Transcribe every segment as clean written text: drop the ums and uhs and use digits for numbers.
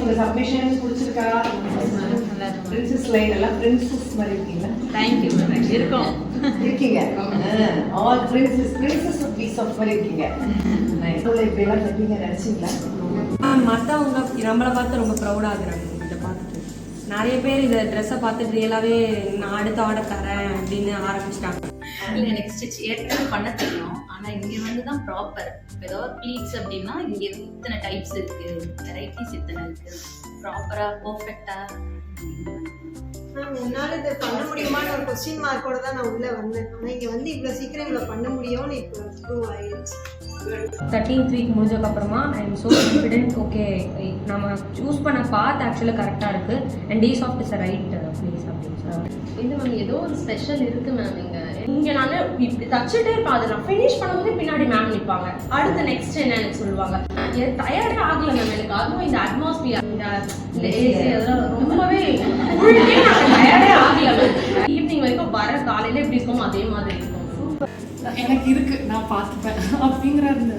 உங்க சப்மிஷன் பிடிச்சிருக்கா? Princess line எல்லாம் பிரின்சஸ் மாதிரி இருக்கீங்களா? Thank you ma'am. இருக்கோம் இருக்கீங்க. All princess of peace of மாதிரி இருக்கீங்க. நான் இப்படி எல்லாம் கட்டிங்க நினைச்சீங்களா? மற்றவங்க நம்மளை பார்த்து ரொம்ப ப்ரௌட் ஆகுறாங்க. இதை பார்த்துட்டு நிறைய பேர் இந்த ட்ரெஸ்ஸை பார்த்துட்டு ரியலாகவே நான் அடுத்த ஆர்டர் தரேன் அப்படின்னு ஆரம்பிச்சிட்டாங்க. இல்லை, எனக்கு ஸ்டிச் ஏற்கனவே பண்ண தெரியும். ஆனால் இங்கே வந்து தான் ப்ராப்பர். ஏதோ ப்ளீட்ஸ் அப்படின்னா இங்கே இத்தனை டைப்ஸ் இருக்கு, வெரைட்டிஸ் இத்தனை இருக்கு, ப்ராப்பராக பர்ஃபெக்டாக. என்னால் இதை பண்ண முடியுமான்னு ஒரு கொஸ்டின் மார்க்கோட தான் நான் உள்ளே வந்தேன். ஆனால் இங்கே வந்து இவ்வளோ சீக்கிரம் இவ்வளோ பண்ண முடியும்னு இப்போ ப்ரூவ் ஆயிடுச்சு. 13th வீக் முடிஞ்சதுக்கப்புறமா I am so confident. Okay, நம்ம சூஸ் பண்ண பாத் ஆக்சுவலாக கரெக்டாக இருக்குது and they soft is right place அப்படின்னு சொல்லுவாங்க. இது மேம் ஏதோ ஒரு ஸ்பெஷல் இருக்கு மேம். இங்கே நான் இப்படி தச்சுட்டே இருப்பேன். அதை நான் ஃபினிஷ் பண்ணும்போது பின்னாடி மேம் நிற்பாங்க. அடுத்த நெக்ஸ்ட் என்ன எனக்கு சொல்லுவாங்க. டயர்டே ஆகலை மேம் எனக்கு. அதுவும் இந்த அட்மாஸ்பியர், இந்த ஏசி அதெல்லாம் ரொம்பவே டயர்டே ஆகலை மேம். ஈவினிங் வரைக்கும் வர காலையில் எப்படி இருக்கும் அதே மாதிரி இருக்கும். எனக்கு இருக்கு, நான் பார்த்துப்பேன் அப்படிங்கிற அந்த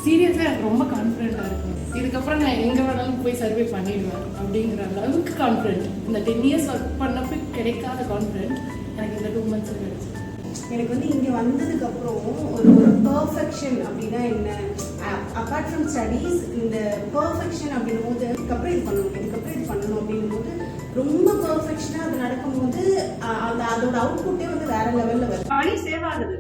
சீரியஸாக எனக்கு ரொம்ப கான்ஃபிடென்ட்டாக இருக்கும். இதுக்கப்புறம் நான் எங்கே வேணாலும் போய் சர்வே பண்ணிடுவேன் அப்படிங்கிற அளவுக்கு கான்ஃபிடென்ட். இந்த 10 years ஒர்க் பண்ணப்போ கிடைக்காத கான்ஃபிடென்ட் எனக்கு இந்த 2 months கிடைச்சு. எனக்கு வந்து இங்கே வந்ததுக்கப்புறம் ஒரு பர்ஃபெக்ஷன் அப்படின்னா என்ன, அப்பார்ட் ஃப்ரம் ஸ்டடீஸ் இந்த பர்ஃபெக்ஷன் அப்படின்னும் போது இதுக்கப்புறம் இது பண்ணணும், இதுக்கப்புறம் இது பண்ணணும் அப்படின்னும் போது ரொம்ப பர்ஃபெக்ஷனாக அது நடக்கும்போது அதோட அவுட்புட்டே வந்து வேற லெவலில் வருது. மணி சேவ் ஆகுது.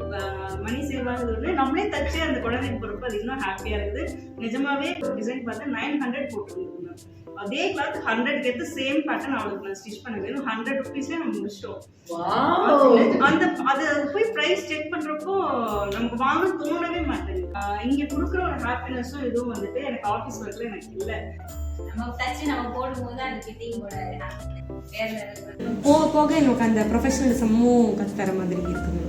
மணி சேவ் ஆகுது. நம்மளே தச்சு அந்த குழந்தைக்கு போகிறப்ப அது இன்னும் ஹாப்பியாக இருக்குது. நிஜமாவே டிசைன் பார்த்து 900 போட்டுருந்துருங்க. அதே கிளாத் 100 எடுத்து சேம் பேட்டர்ன் அவளுக்கு நான் ஸ்டிச் பண்ண வேணும். 100 rupeesல நம்ம முடிச்சிட்டோம். அந்த அது போய் ப்ரைஸ் செக் பண்றப்போ நமக்கு வாங்க தோணவே மாட்டேங்குது. இங்க கொடுக்குற ஒரு ஹாப்பினஸும் இதுவும் வந்துட்டு எனக்கு ஆஃபீஸ் ஒர்க்ல எனக்கு இல்லை. நம்ம தச்சு நம்ம போடும்போது அந்த ஃபிட்டிங்கோட போக போக எனக்கு அந்த ப்ரொஃபஷனலிசமும் கற்றுத்தர மாதிரி இருக்குது.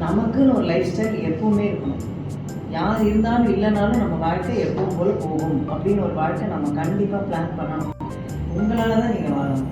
நமக்குன்னு ஒரு லைஃப் ஸ்டைல் எப்பவுமே இருக்கணும். யார் இருந்தாலும் இல்லைனாலும் நம்ம வாழ்க்கை எப்பவும் போல போகும் அப்படின்னு ஒரு வாழ்க்கை நம்ம கண்டிப்பாக பிளான் பண்ணணும். உங்களால் தான் நீங்கள் வாழணும்.